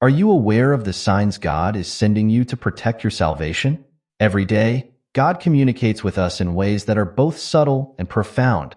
Are you aware of the signs God is sending you to protect your salvation? Every day, God communicates with us in ways that are both subtle and profound,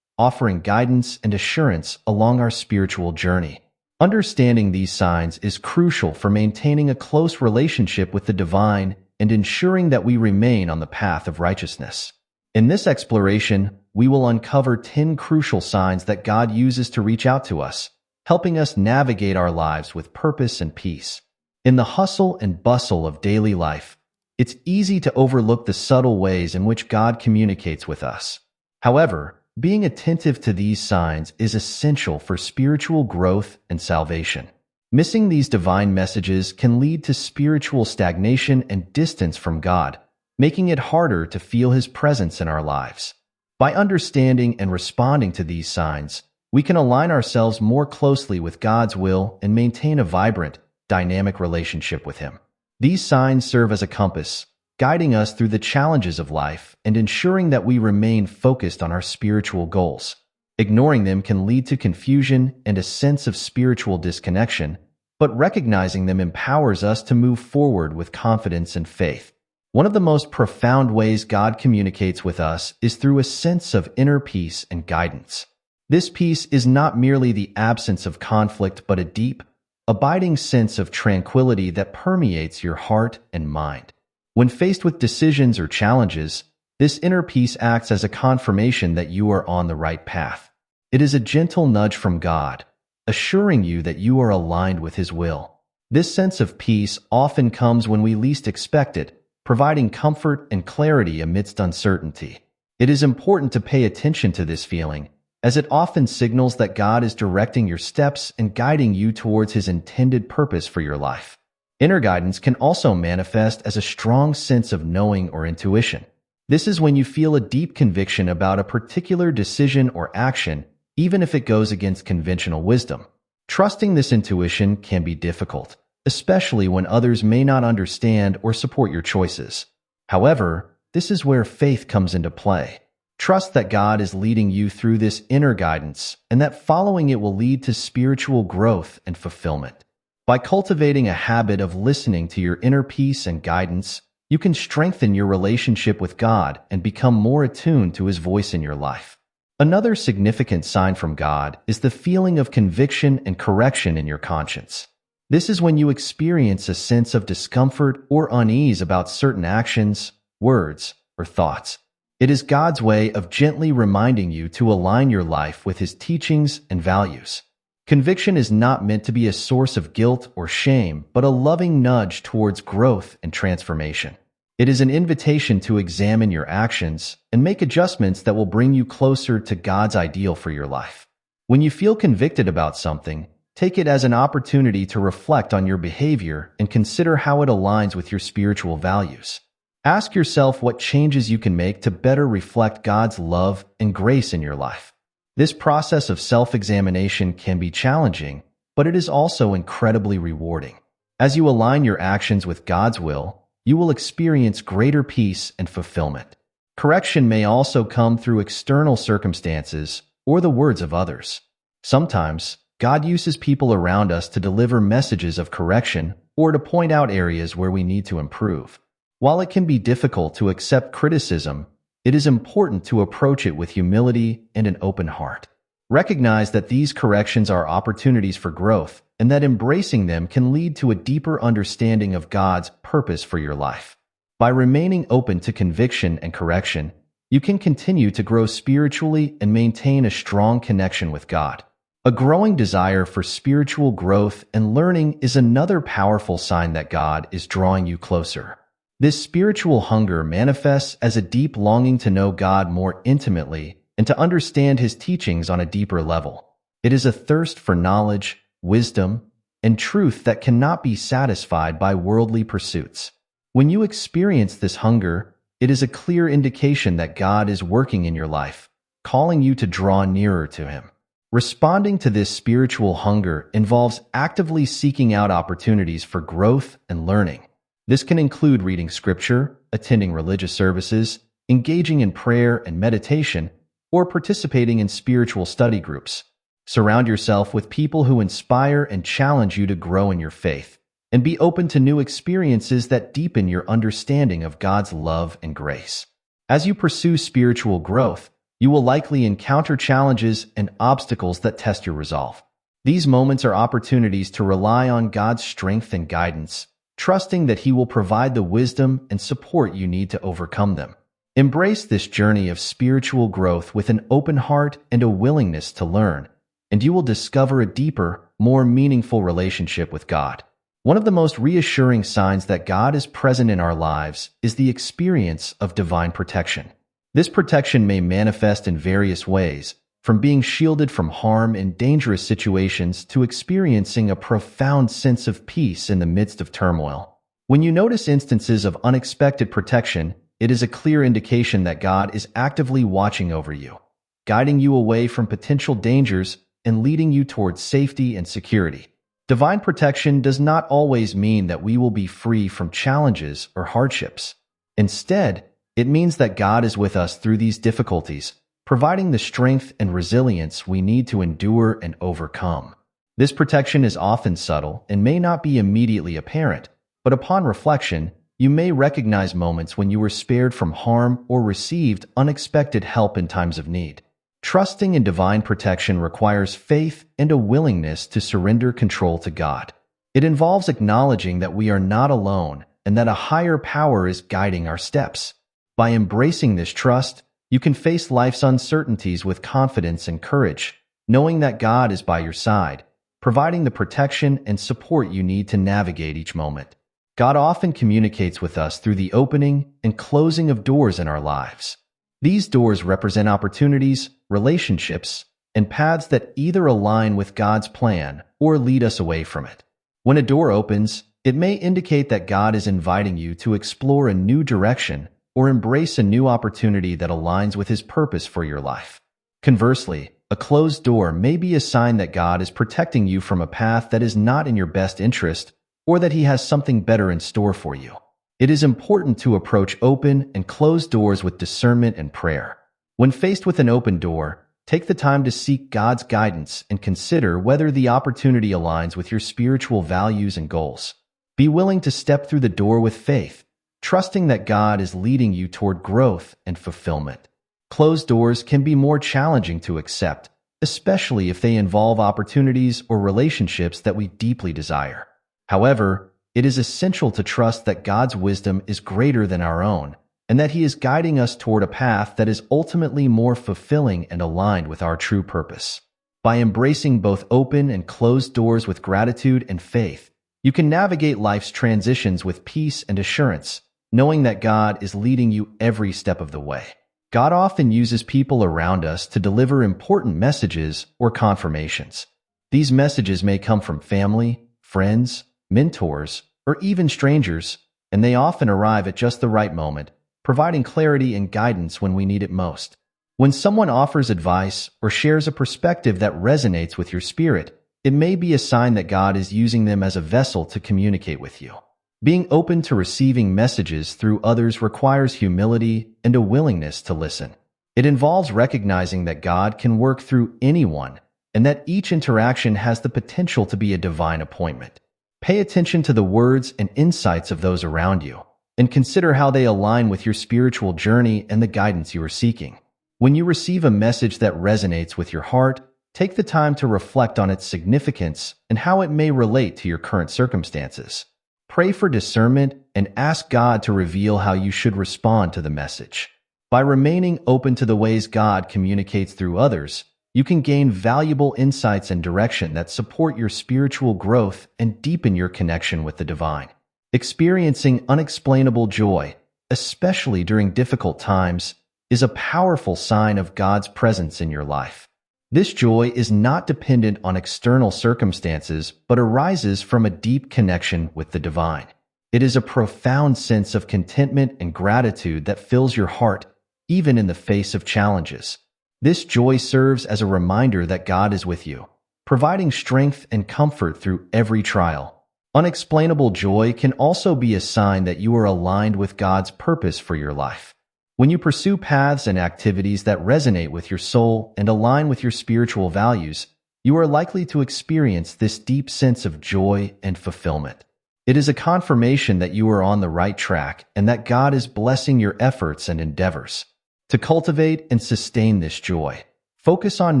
offering guidance and assurance along our spiritual journey. Understanding these signs is crucial for maintaining a close relationship with the divine and ensuring that we remain on the path of righteousness. In this exploration, we will uncover 10 crucial signs that God uses to reach out to us, helping us navigate our lives with purpose and peace. In the hustle and bustle of daily life, it's easy to overlook the subtle ways in which God communicates with us. However, being attentive to these signs is essential for spiritual growth and salvation. Missing these divine messages can lead to spiritual stagnation and distance from God, making it harder to feel His presence in our lives. By understanding and responding to these signs, we can align ourselves more closely with God's will and maintain a vibrant, dynamic relationship with Him. These signs serve as a compass, guiding us through the challenges of life and ensuring that we remain focused on our spiritual goals. Ignoring them can lead to confusion and a sense of spiritual disconnection, but recognizing them empowers us to move forward with confidence and faith. One of the most profound ways God communicates with us is through a sense of inner peace and guidance. This peace is not merely the absence of conflict, but a deep, abiding sense of tranquility that permeates your heart and mind. When faced with decisions or challenges, this inner peace acts as a confirmation that you are on the right path. It is a gentle nudge from God, assuring you that you are aligned with His will. This sense of peace often comes when we least expect it, providing comfort and clarity amidst uncertainty. It is important to pay attention to this feeling, as it often signals that God is directing your steps and guiding you towards His intended purpose for your life. Inner guidance can also manifest as a strong sense of knowing or intuition. This is when you feel a deep conviction about a particular decision or action, even if it goes against conventional wisdom. Trusting this intuition can be difficult, especially when others may not understand or support your choices. However, this is where faith comes into play. Trust that God is leading you through this inner guidance and that following it will lead to spiritual growth and fulfillment. By cultivating a habit of listening to your inner peace and guidance, you can strengthen your relationship with God and become more attuned to His voice in your life. Another significant sign from God is the feeling of conviction and correction in your conscience. This is when you experience a sense of discomfort or unease about certain actions, words, or thoughts. It is God's way of gently reminding you to align your life with His teachings and values. Conviction is not meant to be a source of guilt or shame, but a loving nudge towards growth and transformation. It is an invitation to examine your actions and make adjustments that will bring you closer to God's ideal for your life. When you feel convicted about something, take it as an opportunity to reflect on your behavior and consider how it aligns with your spiritual values. Ask yourself what changes you can make to better reflect God's love and grace in your life. This process of self-examination can be challenging, but it is also incredibly rewarding. As you align your actions with God's will, you will experience greater peace and fulfillment. Correction may also come through external circumstances or the words of others. Sometimes, God uses people around us to deliver messages of correction or to point out areas where we need to improve. While it can be difficult to accept criticism, it is important to approach it with humility and an open heart. Recognize that these corrections are opportunities for growth and that embracing them can lead to a deeper understanding of God's purpose for your life. By remaining open to conviction and correction, you can continue to grow spiritually and maintain a strong connection with God. A growing desire for spiritual growth and learning is another powerful sign that God is drawing you closer. This spiritual hunger manifests as a deep longing to know God more intimately and to understand His teachings on a deeper level. It is a thirst for knowledge, wisdom, and truth that cannot be satisfied by worldly pursuits. When you experience this hunger, it is a clear indication that God is working in your life, calling you to draw nearer to Him. Responding to this spiritual hunger involves actively seeking out opportunities for growth and learning. This can include reading scripture, attending religious services, engaging in prayer and meditation, or participating in spiritual study groups. Surround yourself with people who inspire and challenge you to grow in your faith, and be open to new experiences that deepen your understanding of God's love and grace. As you pursue spiritual growth, you will likely encounter challenges and obstacles that test your resolve. These moments are opportunities to rely on God's strength and guidance, trusting that He will provide the wisdom and support you need to overcome them. Embrace this journey of spiritual growth with an open heart and a willingness to learn, and you will discover a deeper, more meaningful relationship with God. One of the most reassuring signs that God is present in our lives is the experience of divine protection. This protection may manifest in various ways, from being shielded from harm in dangerous situations to experiencing a profound sense of peace in the midst of turmoil. When you notice instances of unexpected protection, it is a clear indication that God is actively watching over you, guiding you away from potential dangers and leading you towards safety and security. Divine protection does not always mean that we will be free from challenges or hardships. Instead, it means that God is with us through these difficulties, providing the strength and resilience we need to endure and overcome. This protection is often subtle and may not be immediately apparent, but upon reflection, you may recognize moments when you were spared from harm or received unexpected help in times of need. Trusting in divine protection requires faith and a willingness to surrender control to God. It involves acknowledging that we are not alone and that a higher power is guiding our steps. By embracing this trust, you can face life's uncertainties with confidence and courage, knowing that God is by your side, providing the protection and support you need to navigate each moment. God often communicates with us through the opening and closing of doors in our lives. These doors represent opportunities, relationships, and paths that either align with God's plan or lead us away from it. When a door opens, it may indicate that God is inviting you to explore a new direction or embrace a new opportunity that aligns with His purpose for your life. Conversely, a closed door may be a sign that God is protecting you from a path that is not in your best interest or that He has something better in store for you. It is important to approach open and closed doors with discernment and prayer. When faced with an open door, take the time to seek God's guidance and consider whether the opportunity aligns with your spiritual values and goals. Be willing to step through the door with faith, trusting that God is leading you toward growth and fulfillment. Closed doors can be more challenging to accept, especially if they involve opportunities or relationships that we deeply desire. However, it is essential to trust that God's wisdom is greater than our own, and that He is guiding us toward a path that is ultimately more fulfilling and aligned with our true purpose. By embracing both open and closed doors with gratitude and faith, you can navigate life's transitions with peace and assurance, knowing that God is leading you every step of the way. God often uses people around us to deliver important messages or confirmations. These messages may come from family, friends, mentors, or even strangers, and they often arrive at just the right moment, providing clarity and guidance when we need it most. When someone offers advice or shares a perspective that resonates with your spirit, it may be a sign that God is using them as a vessel to communicate with you. Being open to receiving messages through others requires humility and a willingness to listen. It involves recognizing that God can work through anyone and that each interaction has the potential to be a divine appointment. Pay attention to the words and insights of those around you, and consider how they align with your spiritual journey and the guidance you are seeking. When you receive a message that resonates with your heart, take the time to reflect on its significance and how it may relate to your current circumstances. Pray for discernment and ask God to reveal how you should respond to the message. By remaining open to the ways God communicates through others, you can gain valuable insights and direction that support your spiritual growth and deepen your connection with the divine. Experiencing unexplainable joy, especially during difficult times, is a powerful sign of God's presence in your life. This joy is not dependent on external circumstances, but arises from a deep connection with the divine. It is a profound sense of contentment and gratitude that fills your heart, even in the face of challenges. This joy serves as a reminder that God is with you, providing strength and comfort through every trial. Unexplainable joy can also be a sign that you are aligned with God's purpose for your life. When you pursue paths and activities that resonate with your soul and align with your spiritual values, you are likely to experience this deep sense of joy and fulfillment. It is a confirmation that you are on the right track and that God is blessing your efforts and endeavors. To cultivate and sustain this joy, focus on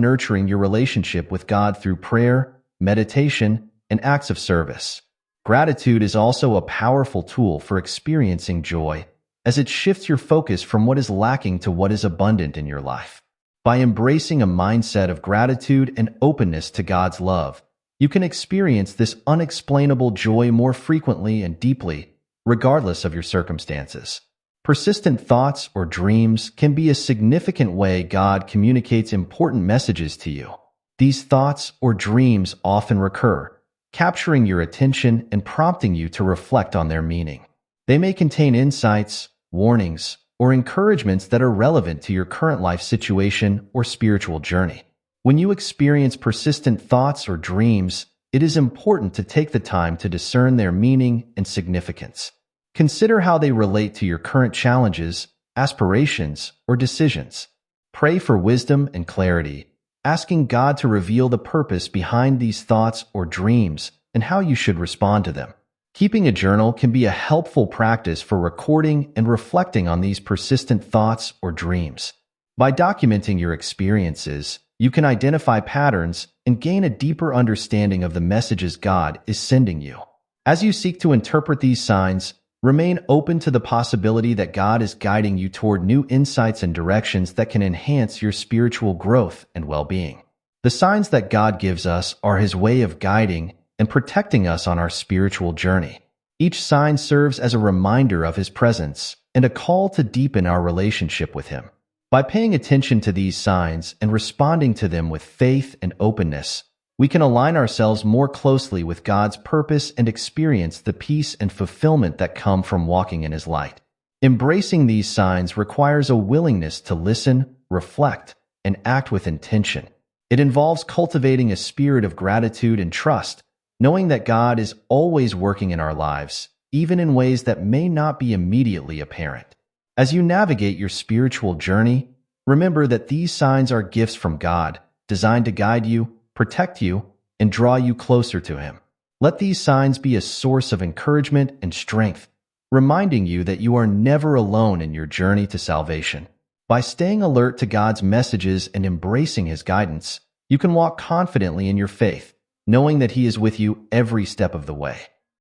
nurturing your relationship with God through prayer, meditation, and acts of service. Gratitude is also a powerful tool for experiencing joy, as it shifts your focus from what is lacking to what is abundant in your life. By embracing a mindset of gratitude and openness to God's love, you can experience this unexplainable joy more frequently and deeply, regardless of your circumstances. Persistent thoughts or dreams can be a significant way God communicates important messages to you. These thoughts or dreams often recur, capturing your attention and prompting you to reflect on their meaning. They may contain insights, warnings, or encouragements that are relevant to your current life situation or spiritual journey. When you experience persistent thoughts or dreams, it is important to take the time to discern their meaning and significance. Consider how they relate to your current challenges, aspirations, or decisions. Pray for wisdom and clarity, asking God to reveal the purpose behind these thoughts or dreams and how you should respond to them. Keeping a journal can be a helpful practice for recording and reflecting on these persistent thoughts or dreams. By documenting your experiences, you can identify patterns and gain a deeper understanding of the messages God is sending you. As you seek to interpret these signs, remain open to the possibility that God is guiding you toward new insights and directions that can enhance your spiritual growth and well-being. The signs that God gives us are His way of guiding and protecting us on our spiritual journey. Each sign serves as a reminder of His presence and a call to deepen our relationship with Him. By paying attention to these signs and responding to them with faith and openness, we can align ourselves more closely with God's purpose and experience the peace and fulfillment that come from walking in His light. Embracing these signs requires a willingness to listen, reflect, and act with intention. It involves cultivating a spirit of gratitude and trust, knowing that God is always working in our lives, even in ways that may not be immediately apparent. As you navigate your spiritual journey, remember that these signs are gifts from God, designed to guide you, protect you, and draw you closer to Him. Let these signs be a source of encouragement and strength, reminding you that you are never alone in your journey to salvation. By staying alert to God's messages and embracing His guidance, you can walk confidently in your faith, knowing that He is with you every step of the way.